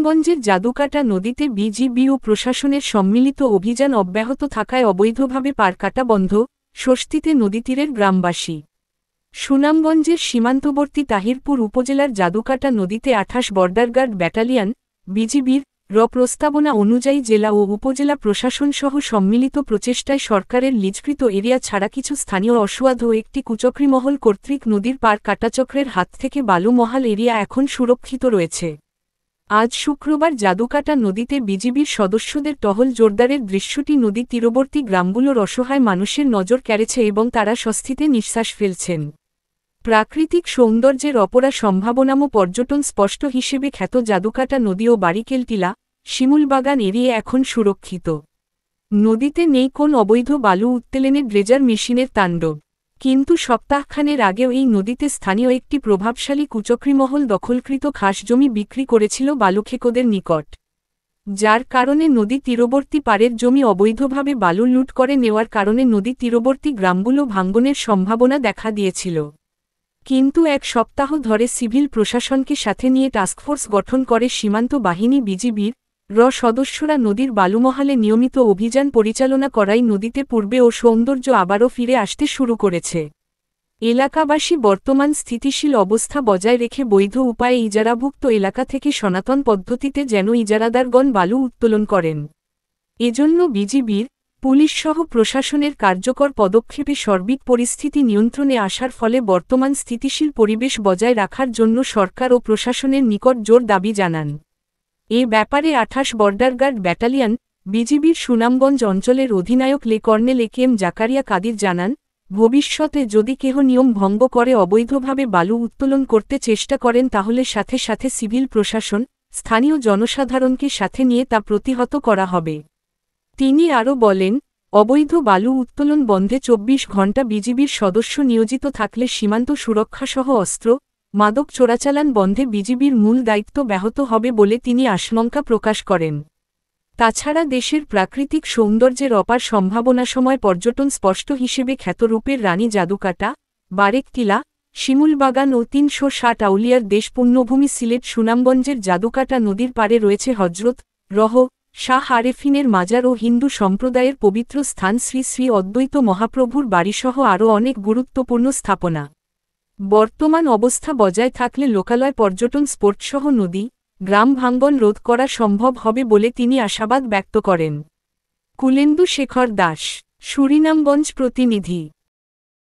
সুনামগঞ্জের জাদুকাটা নদীতে বিজিবি ও প্রশাসনের সম্মিলিত অভিযান অব্যাহত থাকায় অবৈধভাবে পার কাটা বন্ধ, স্বস্তিতে নদীতীরের গ্রামবাসী। সুনামগঞ্জের সীমান্তবর্তী তাহিরপুর উপজেলার জাদুকাটা নদীতে ২৮ বর্ডার গার্ড ব্যাটালিয়ন, বিজিবির প্রস্তাবনা অনুযায়ী জেলা ও উপজেলা প্রশাসনসহ সম্মিলিত প্রচেষ্টায় সরকারের লিজকৃত এরিয়া ছাড়া কিছু স্থানীয় অসুয়াধ ও একটি কুচক্রীমহল কর্তৃক নদীর পার কাটাচক্রের হাত থেকে বালুমহাল এরিয়া এখন সুরক্ষিত রয়েছে। আজ শুক্রবার জাদুকাটা নদীতে বিজিবির সদস্যদের টহল জোরদারের দৃশ্যটি নদী তীরবর্তী গ্রামগুলোর অসহায় মানুষের নজর কেড়েছে এবং তারা স্বস্তিতে নিঃশ্বাস ফেলছেন। প্রাকৃতিক সৌন্দর্যের অপরা সম্ভাবনাময় পর্যটন স্পষ্ট হিসেবে খ্যাত জাদুকাটা নদী ও বারিকেল টিলা, শিমুলবাগান এরিয়া এখন সুরক্ষিত। নদীতে নেই কোন অবৈধ বালু উত্তোলনের ড্রেজার মেশিনের তাণ্ডব। কিন্তু সপ্তাহখানের আগেও এই নদীতে স্থানীয় একটি প্রভাবশালী কুচক্রীমহল দখলকৃত খাসজমি বিক্রি করেছিল বালুখেকোদের নিকট, যার কারণে নদী তীরবর্তী পাড়ের জমি অবৈধভাবে বালু লুট করে নেওয়ার কারণে নদী তীরবর্তী গ্রামগুলো ভাঙ্গনের সম্ভাবনা দেখা দিয়েছিল। কিন্তু এক সপ্তাহ ধরে সিভিল প্রশাসনকে সাথে নিয়ে টাস্কফোর্স গঠন করে সীমান্ত বাহিনী বিজিবির সদস্যরা নদীর বালুমহালে নিয়মিত অভিযান পরিচালনা করায় নদীতে পূর্বে ও সৌন্দর্য আবারও ফিরে আসতে শুরু করেছে। এলাকাবাসী বর্তমান স্থিতিশীল অবস্থা বজায় রেখে বৈধ উপায়ে ইজারাভুক্ত এলাকা থেকে সনাতন পদ্ধতিতে যেন ইজারাদারগণ বালু উত্তোলন করেন। এজন্য বিজিবির পুলিশসহ প্রশাসনের কার্যকর পদক্ষেপে সার্বিক পরিস্থিতি নিয়ন্ত্রণে আসার ফলে বর্তমান স্থিতিশীল পরিবেশ বজায় রাখার জন্য সরকার ও প্রশাসনের নিকট জোর দাবি জানান। এ ব্যাপারে ২৮ বর্ডার গার্ড ব্যাটালিয়ন, বিজিবির সুনামগঞ্জ অঞ্চলের অধিনায়ক কর্নেল একেএম জাকারিয়া কাদির জানান, ভবিষ্যতে যদি কেহ নিয়ম ভঙ্গ করে অবৈধভাবে বালু উত্তোলন করতে চেষ্টা করেন তাহলে সাথে সাথে সিভিল প্রশাসন, স্থানীয় জনসাধারণকে সাথে নিয়ে তা প্রতিহত করা হবে। তিনি আরও বলেন, অবৈধ বালু উত্তোলন বন্ধে ২৪ ঘণ্টা বিজিবির সদস্য নিয়োজিত থাকলে সীমান্ত সুরক্ষাসহ অস্ত্র, মাদক চোরাচালান বন্ধে বিজিবির মূল দায়িত্ব ব্যাহত হবে বলে তিনি আশঙ্কা প্রকাশ করেন। তাছাড়া দেশের প্রাকৃতিক সৌন্দর্যের অপার সম্ভাবনাসময় পর্যটন স্পষ্ট হিসেবে খ্যাত রূপের রানী জাদুকাটা, বারেকটিলা, শিমুলবাগান ও ৩৬০ আউলিয়ার দেশ পুণ্যভূমি সিলেট সুনামগঞ্জের জাদুকাটা নদীর পাড়ে রয়েছে হজরত শাহ আরেফিনের মাজার ও হিন্দু সম্প্রদায়ের পবিত্র স্থান শ্রী শ্রী অদ্বৈত মহাপ্রভুর বাড়িসহ আরও অনেক গুরুত্বপূর্ণ স্থাপনা। বর্তমান অবস্থা বজায় থাকলে লোকালয় পর্যটন স্পোর্টসহ নদী, গ্রাম ভাঙ্গন রোধ করা সম্ভব হবে বলে তিনি আশাবাদ ব্যক্ত করেন। কুলেন্দু শেখর দাস, সুরিনামগঞ্জ প্রতিনিধি।